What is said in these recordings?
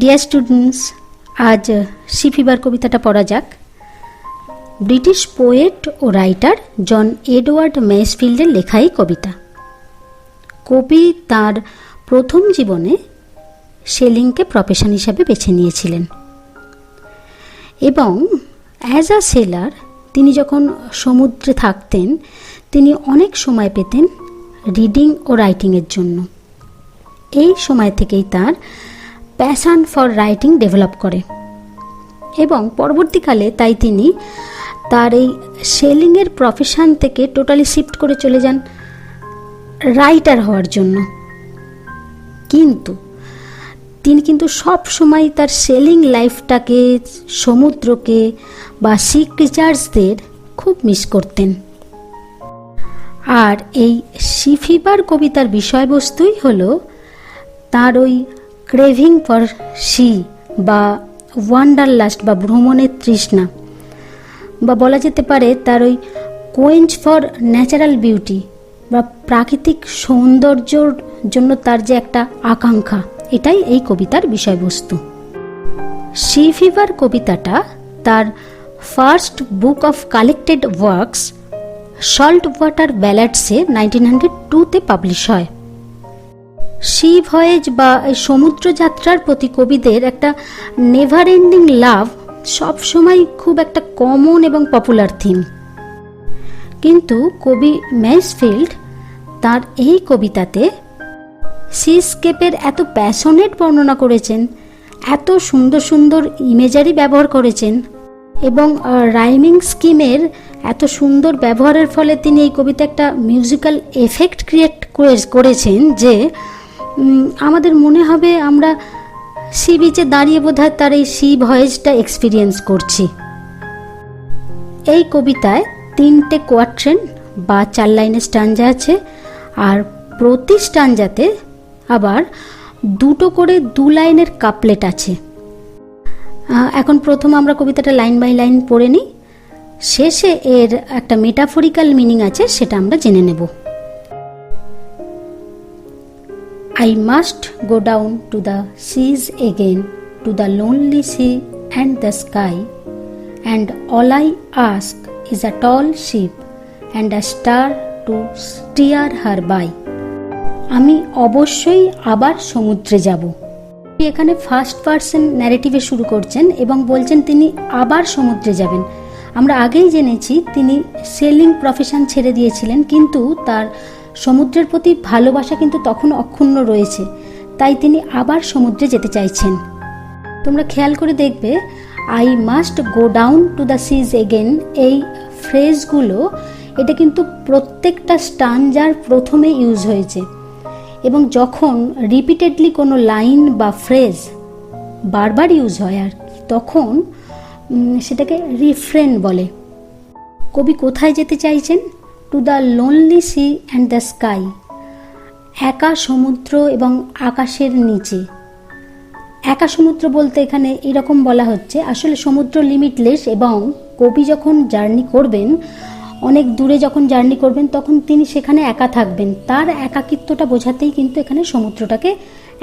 Dear students, আজ C fever কবিতাটা পড়া যাক। ব্রিটিশ পোয়েট ও রাইটার জন এডওয়ার্ড মেসফিল্ডের লেখা এই কবিতা। কবি তার প্রথম জীবনে সেলিংকে প্রফেশন হিসাবে বেছে নিয়েছিলেন এবং অ্যাজ আ সেলার তিনি যখন সমুদ্রে থাকতেন তিনি অনেক সময় পেতেন রিডিং ও রাইটিংয়ের জন্য। এই সময় থেকেই তার প্যাশন ফর রাইটিং ডেভেলপ করে এবং পরবর্তীকালে তাই তিনি তার এই সেলিংয়ের প্রফেশন থেকে টোটালি শিফট করে চলে যান রাইটার হওয়ার জন্য। তিনি কিন্তু সব সময় তার সেলিং লাইফটাকে, সমুদ্রকে বা সি ক্রিচার্সদের খুব মিস করতেন। আর এই সি ফিভার কবিতার বিষয়বস্তুই হলো তার ওই ক্রেভিং ফর সি বা ওয়ান্ডারলাস্ট বা ভ্রমণের তৃষ্ণা, বা বলা যেতে পারে তার ওই কোয়েঞ্চ ফর ন্যাচারাল বিউটি বা প্রাকৃতিক সৌন্দর্যর জন্য তার যে একটা আকাঙ্ক্ষা, এটাই এই কবিতার বিষয়বস্তু। সি ফিভার কবিতাটা তার first book of collected works salt water ব্যালাডসে 1902-তে পাবলিশ হয়। সি ভয়েজ বা সমুদ্র যাত্রার প্রতি কবিদের একটা নেভার এন্ডিং লাভ সবসময় খুব একটা কমন এবং পপুলার থিম। কিন্তু কবি মেসফিল্ড তার এই কবিতাতে সিস্কেপের এত প্যাশনেট বর্ণনা করেছেন, এত সুন্দর সুন্দর ইমেজারি ব্যবহার করেছেন এবং রাইমিং স্কিমের এত সুন্দর ব্যবহারের ফলে তিনি এই কবিতা একটা মিউজিক্যাল এফেক্ট ক্রিয়েট করেছেন যে আমাদের মনে হবে আমরা সি বিচে দাঁড়িয়ে বোধহয় তার এই সি ভয়েসটা এক্সপিরিয়েন্স করছি। এই কবিতায় 3টে কোয়াট্রেন বা 4 লাইনের স্টাঞ্জা আছে, আর প্রতি স্টাঞ্জাতে আবার 2টো করে 2 লাইনের কাপলেট আছে। এখন প্রথম আমরা কবিতাটা লাইন বাই লাইন পড়ে নিই, শেষে এর একটা মেটাফরিক্যাল মিনিং আছে সেটা আমরা জেনে নেব। I must go down to the seas again, to the lonely sea and the sky, and all I ask is a tall ship and a star to steer her by. আমি অবশ্যই আবার সমুদ্রে যাব। এখানে ফার্স্ট পারসন ন্যারেটিভে শুরু করছেন এবং বলছেন তিনি আবার সমুদ্রে যাবেন। আমরা আগেই জেনেছি তিনি সেলিং প্রফেশন ছেড়ে দিয়েছিলেন, কিন্তু তার সমুদ্রের প্রতি ভালোবাসা কিন্তু তখন অক্ষুণ্ণ রয়েছে, তাই তিনি আবার সমুদ্রে যেতে চাইছেন। তোমরা খেয়াল করে দেখবে I must go down to the seas again, এই ফ্রেজগুলো এটা কিন্তু প্রত্যেকটা স্টাঞ্জার প্রথমে ইউজ হয়েছে এবং যখন রিপিটেডলি কোনো লাইন বা ফ্রেজ বারবার ইউজ হয় আর তখন সেটাকে রিফ্রেন বলে। কবি কোথায় যেতে চাইছেন? To the lonely sea and the sky, একা সমুদ্র এবং আকাশের নিচে। একা সমুদ্র বলতে এখানে এরকম বলা হচ্ছে, আসলে সমুদ্র লিমিটলেস এবং কবি যখন জার্নি করবেন, অনেক দূরে যখন জার্নি করবেন তখন তিনি সেখানে একা থাকবেন, তার একাকিত্বটা বোঝাতেই কিন্তু এখানে সমুদ্রটাকে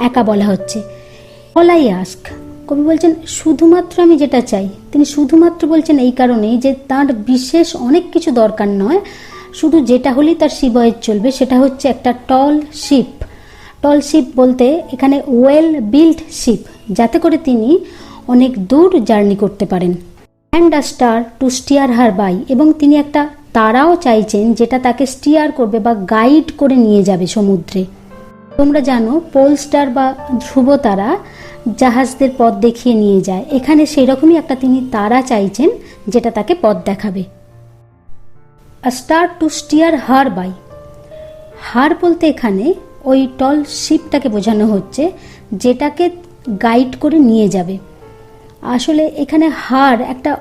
একা বলা হচ্ছে। অল আই আস্ক, কবি বলছেন শুধুমাত্র আমি যেটা চাই। তিনি শুধুমাত্র বলছেন এই কারণেই যে তার বিশেষ অনেক কিছু দরকার নয়, শুধু যেটা হলেই তার সি ভয়েজ চলবে, সেটা হচ্ছে একটা টল শিপ। টল শিপ বলতে এখানে ওয়েল বিল্ড শিপ, যাতে করে তিনি অনেক দূর জার্নি করতে পারেন। And a star to steer her by, এবং তিনি একটা তারাও চাইছেন যেটা তাকে স্টিয়ার করবে বা গাইড করে নিয়ে যাবে সমুদ্রে। তোমরা জানো পোল স্টার বা ধ্রুব তারা জাহাজদের পথ দেখিয়ে নিয়ে যায়, এখানে সেই রকমই একটা তিনি তারা চাইছেন যেটা তাকে পথ দেখাবে। A star to steer her by, her বলতে এখানে ওই টল শিপটাকে বোঝানো হচ্ছে যেটাকে গাইড করে নিয়ে যাবে। আসলে এখানে হার একটা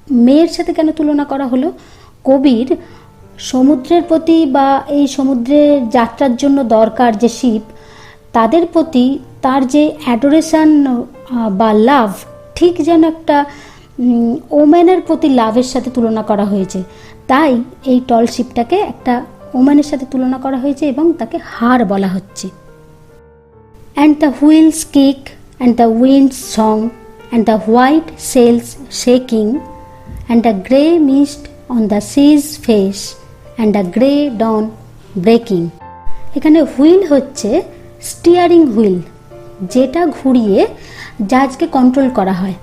মেয়ের সাথে কেন তুলনা করা হলো? কবির সমুদ্রের প্রতি বা এই সমুদ্রের যাত্রার জন্য দরকার যে শিপ, তাদের প্রতি তার যে অ্যাডোরেশন বা লাভ, ঠিক যেন একটা ওম্যানের প্রতি লাভের সাথে তুলনা করা হয়েছে, তাই এই টল শিপটাকে একটা ওম্যানের সাথে তুলনা করা হয়েছে এবং তাকে হার বলা হচ্ছে। And the wheel's kick and the wind's song, and the white sails shaking, and the grey mist on the sea's face, and the grey dawn breaking. এখানে হুইল হচ্ছে স্টিয়ারিং হুইল, যেটা ঘুরিয়ে জাহাজকে কন্ট্রোল করা হয়।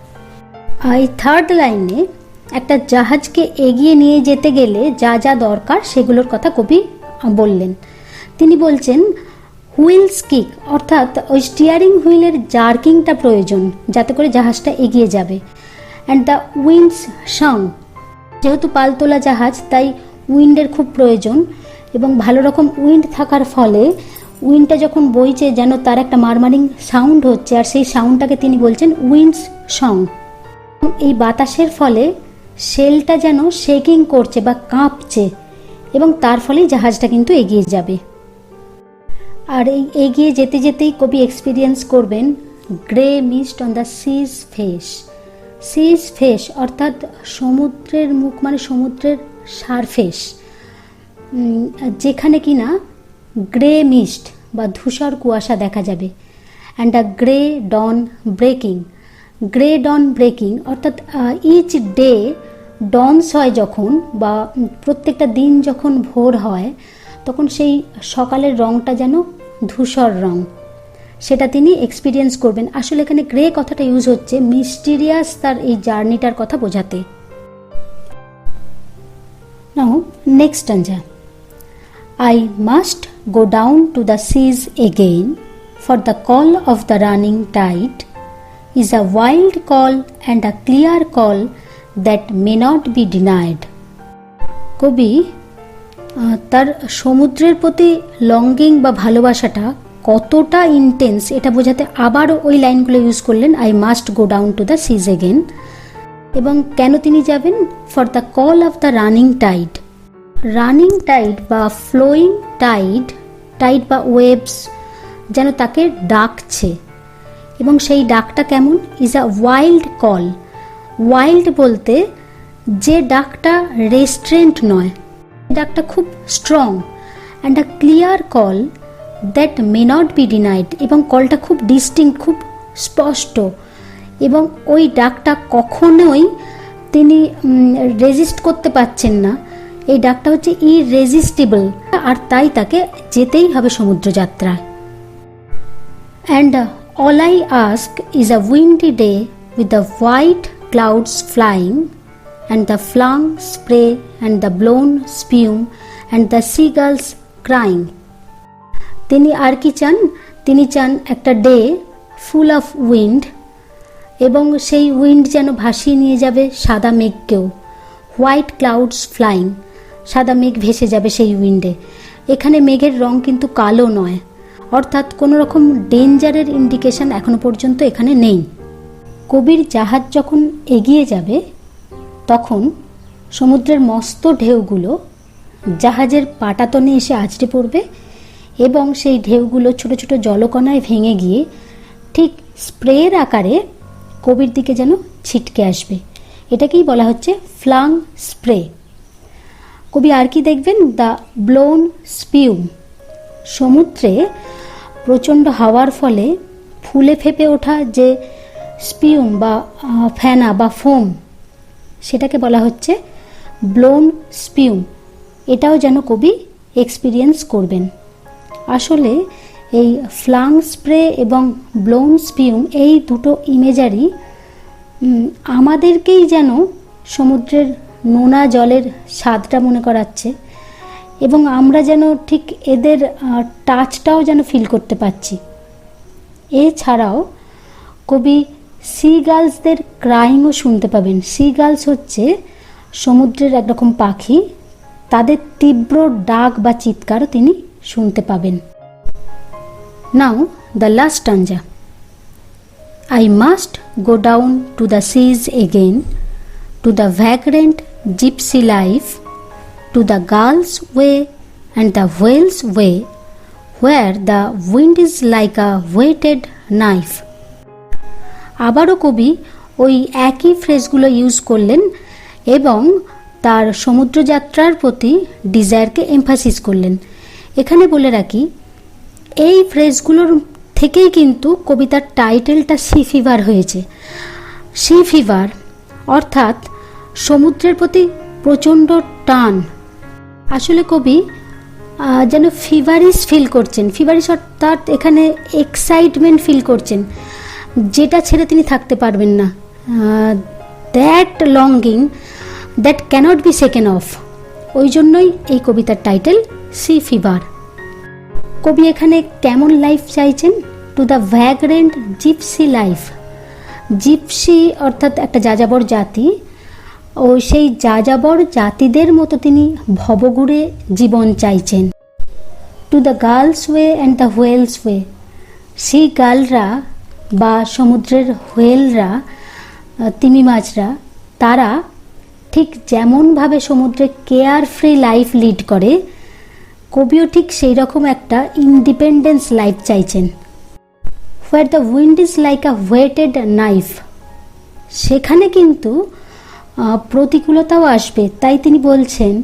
এই third লাইনে একটা জাহাজকে এগিয়ে নিয়ে যেতে গেলে যা যা দরকার সেগুলোর কথা কবি বললেন। তিনি বলছেন হুইলস কিক, অর্থাৎ ওই স্টিয়ারিং হুইলের জার্কিংটা প্রয়োজন যাতে করে জাহাজটা এগিয়ে যাবে। অ্যান্ড দ্য উইন্ডস সং, যেহেতু পালতোলা জাহাজ তাই উইন্ডের খুব প্রয়োজন, এবং ভালো রকম উইন্ড থাকার ফলে উইন্ডটা যখন বইছে যেন তার একটা মারমারিং সাউন্ড হচ্ছে, আর সেই সাউন্ডটাকে তিনি বলছেন উইন্ডস সং। এই বাতাসের ফলে সেলটা যেন শেকিং করছে বা কাঁপছে, এবং তার ফলেই জাহাজটা কিন্তু এগিয়ে যাবে। আর এই এগিয়ে যেতে যেতেই কবি এক্সপিরিয়েন্স করবেন grey mist on the sea's face. Sea's face অর্থাৎ সমুদ্রের মুখ, মানে সমুদ্রের সারফেস, যেখানে কিনা গ্রে মিস্ট বা ধূসর কুয়াশা দেখা যাবে। And the grey dawn breaking. Grey dawn breaking অর্থাৎ ইচ ডে ডনস হয় যখন, বা প্রত্যেকটা দিন যখন ভোর হয় তখন সেই সকালের রঙটা যেন ধূসর রং, সেটা তিনি এক্সপিরিয়েন্স করবেন। আসলে এখানে গ্রে কথাটা ইউজ হচ্ছে মিস্টিরিয়াস তার এই জার্নিটার কথা বোঝাতে। নাও next স্ট্যাঞ্জা। I must go down to the seas again, for the call of the running tide is a wild call and a clear call that may not be denied. কবি তার সমুদ্রের প্রতি longing বা ভালোবাসাটা কতটা ইন্টেন্স এটা বোঝাতে আবারও ওই লাইনগুলো ইউজ করলেন, I must go down to the seas again. এবং কেন তিনি যাবেন? For the call of the running tide. Running tide বা ফ্লোয়িং টাইড, টাইড বা ওয়েভস যেন তাকে ডাকছে, এবং সেই ডাকটা কেমন? Is a wild call. Wild বলতে যে ডাকটা রেস্ট্রেন্ট নয়, ডাকটা খুব strong. And a clear call that may not be denied, এবং কলটা খুব ডিস্টিংক্ট, খুব স্পষ্ট, এবং ওই ডাকটা কখনোই তিনি রেজিস্ট করতে পারছেন না। এই ডাকটা হচ্ছে ইরেজিস্টিবল, আর তাই তাকে যেতেই হবে সমুদ্রযাত্রায়। And all I ask is a windy day with the white clouds flying and the flung spray and the blown spume and the seagulls crying. তিনি আর কি চান? তিনি চান একটা ডে ফুল অফ উইন্ড, এবং সেই উইন্ড যেন ভাসিয়ে নিয়ে যাবে সাদা মেঘকেও। হোয়াইট ক্লাউডস ফ্লাইং, সাদা মেঘ ভেসে যাবে সেই উইন্ডে। এখানে মেঘের রং কিন্তু কালো নয়, অর্থাৎ কোনো রকম ডেঞ্জারের ইন্ডিকেশন এখনো পর্যন্ত এখানে নেই। কবির জাহাজ যখন এগিয়ে যাবে তখন সমুদ্রের মস্ত ঢেউগুলো জাহাজের পাটাতনে এসে আছড়ে পড়বে, এবং সেই ঢেউগুলো ছোট ছোট জলকণায় ভেঙে গিয়ে ঠিক স্প্রের আকারে কবির দিকে যেন ছিটকে আসবে। এটাকেই বলা হচ্ছে ফ্লাং স্প্রে। কবি আর কি দেখবেন? The blown spume. সমুদ্রে প্রচণ্ড হাওয়ার ফলে ফুলে ফেপে ওঠা যে স্পিউম বা ফেনা বা ফোম, সেটাকে বলা হচ্ছে ব্লোন স্পিউম। এটাও যেন কবি এক্সপিরিয়েন্স করবেন। আসলে এই ফ্লাং স্প্রে এবং ব্লোন স্পিউম, এই দুটো ইমেজারি আমাদেরকেই যেন সমুদ্রের নোনা জলের স্বাদটা মনে করাচ্ছে, এবং আমরা যেন ঠিক এদের টাচটাও যেন ফিল করতে পারছি। এছাড়াও কবি সি গার্লসদের ক্রাইংও শুনতে পাবেন। সি গার্লস হচ্ছে সমুদ্রের একরকম পাখি, তাদের তীব্র ডাক বা চিৎকারও তিনি শুনতে পাবেন। Now the last stanza. I must go down to the seas again, to the vagrant gypsy life, to the girl's way and the whale's way, where the wind is like a whetted knife. আবারও কবি ওই একই ফ্রেজগুলো use করলেন, এবং তার সমুদ্রযাত্রার প্রতি ডিজায়ারকে emphasis করলেন। এখানে বলে রাখি, এই ফ্রেজগুলোর থেকেই কিন্তু কবিতার টাইটেলটা সি ফিভার হয়েছে। সি ফিভার অর্থাৎ সমুদ্রের প্রতি প্রচণ্ড টান। আসলে কবি যেন ফিভারিশ ফিল করছেন। ফিভারিশ অর্থাৎ এখানে এক্সাইটমেন্ট ফিল করছেন, যেটা ছেড়ে তিনি থাকতে পারবেন না। That longing that cannot be shaken off. ওই জন্যই এই কবিতার টাইটেল সি ফিভার। কবি এখানে কেমন লাইফ চাইছেন? To the vagrant gypsy life. Gypsy অর্থাৎ একটা যাযাবর জাতি, ও সেই যাযাবর জাতিদের মতো তিনি ভবঘুরে জীবন চাইছেন। To the girls way and the whales way. সেই গার্লরা বা সমুদ্রের হোয়েলরা, তিমি মাছরা, তারা ঠিক যেমনভাবে সমুদ্রে কেয়ার ফ্রি লাইফ লিড করে, কবিও ঠিক সেই রকম একটা ইন্ডিপেন্ডেন্স লাইফ চাইছেন। Where the wind is like a whetted knife. সেখানে কিন্তু প্রতিকূলতাও আসবে, তাই তিনি বলছেন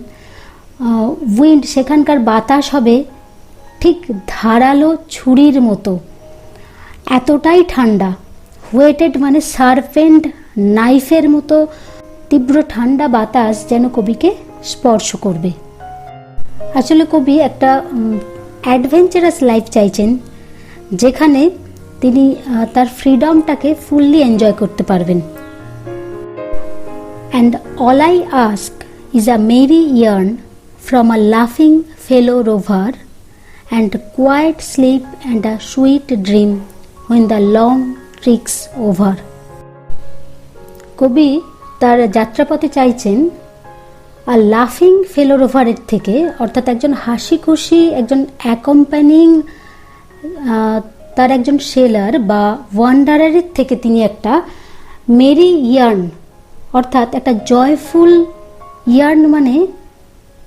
উইন্ড, সেখানকার বাতাস হবে ঠিক ধারালো ছুরির মতো, এতটাই ঠান্ডা। ওয়েটেড মানে সার্পেন্ট নাইফের মতো তীব্র ঠান্ডা বাতাস যেন কবিকে স্পর্শ করবে। আসলে কবি একটা অ্যাডভেঞ্চারাস লাইফ চাইছেন, যেখানে তিনি তার ফ্রিডমটাকে ফুললি এনজয় করতে পারবেন। And all I ask is a merry yarn from a laughing fellow rover, and quiet sleep and a sweet dream when the long trik's over. কবি তার যাত্রাপথে চাইছেন আর লাফিং ফেলো রোভারের থেকে, অর্থাৎ একজন হাসি খুশি, একজন অ্যাকম্পানিং, তার একজন সেলার বা ওয়ান্ডারারের থেকে তিনি একটা মেরি ইয়ার্ন অর্থাৎ একটা জয়ফুল, ইয়ার্ন মানে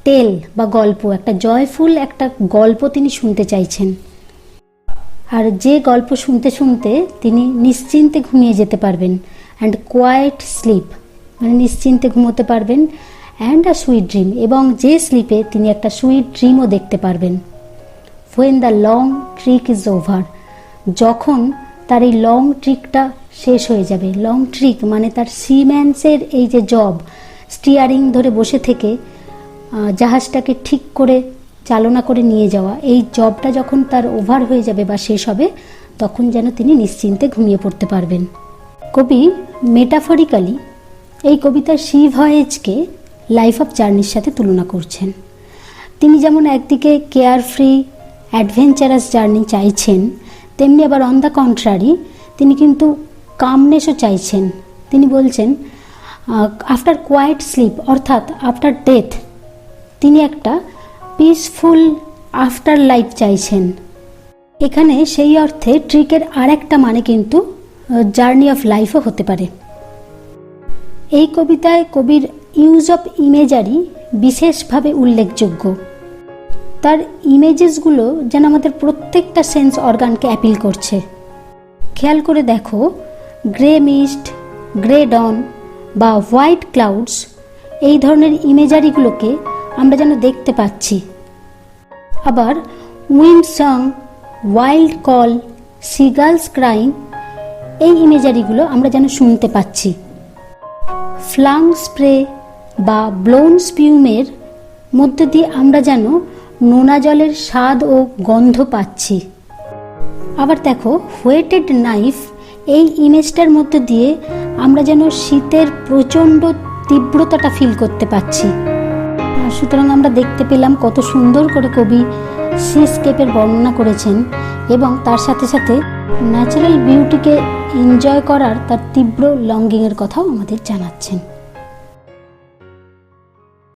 টেল বা গল্প, একটা জয়ফুল একটা গল্প তিনি শুনতে চাইছেন। আর যে গল্প শুনতে শুনতে তিনি নিশ্চিন্তে ঘুমিয়ে যেতে পারবেন। অ্যান্ড কোয়াইট স্লিপ মানে নিশ্চিন্তে ঘুমোতে পারবেন। অ্যান্ড আ সুইট ড্রিম, এবং যে স্লিপে তিনি একটা সুইট ড্রিমও দেখতে পারবেন। When the long trick is over, যখন তার এই লং ট্রিকটা শেষ হয়ে যাবে। লং ট্রিক মানে তার সিম্যান্সের এই যে জব, স্টিয়ারিং ধরে বসে থেকে জাহাজটাকে ঠিক করে চালনা করে নিয়ে যাওয়া, এই জবটা যখন তার ওভার হয়ে যাবে বা শেষ হবে, তখন যেন তিনি নিশ্চিন্তে ঘুমিয়ে পড়তে পারবেন। কবি মেটাফরিক্যালি এই কবিতার সি ভয়েজকে লাইফ অফ জার্নির সাথে তুলনা করছেন। তিনি যেমন একদিকে কেয়ার ফ্রি অ্যাডভেঞ্চারাস জার্নি চাইছেন, তেমনি আবার অন দ্য কন্ট্রারি তিনি কিন্তু কামনেসও চাইছেন। তিনি বলছেন আফটার কোয়াইট স্লিপ অর্থাৎ আফটার ডেথ তিনি একটা পিসফুল আফটার লাইফ চাইছেন। এখানে সেই অর্থে ট্রিকের আর একটা মানে কিন্তু জার্নি অফ লাইফও হতে পারে। এই কবিতায় কবির ইউজ অফ ইমেজারি বিশেষভাবে উল্লেখযোগ্য। তার ইমেজেসগুলো যেন আমাদের প্রত্যেকটা সেন্স অর্গানকে অ্যাপিল করছে। খেয়াল করে দেখো, গ্রে মিস্ট, গ্রে ডন বা হোয়াইট ক্লাউডস, এই ধরনের ইমেজারিগুলোকে আমরা যেন দেখতে পাচ্ছি। আবার wind song, wild call, seagulls crying, এই ইমেজারিগুলো আমরা যেন শুনতে পাচ্ছি। ফ্লাং স্প্রে বা ব্লোন স্পিউমের মধ্যে দিয়ে আমরা যেন নোনা জলের স্বাদ ও গন্ধ পাচ্ছি। আবার দেখো, হোয়েটেড নাইফ, এই ইমেজটার মধ্যে দিয়ে আমরা যেন শীতের প্রচণ্ড তীব্রতাটা ফিল করতে পাচ্ছি। সুতরাং আমরা দেখতে পেলাম কত সুন্দর করে কবি সিস্কেপের বর্ণনা করেছেন এবং তার সাথে সাথে ন্যাচারাল বিউটিকে এনজয় করার তার তীব্র লঙ্গিংয়ের কথাও আমাদের জানাচ্ছেন।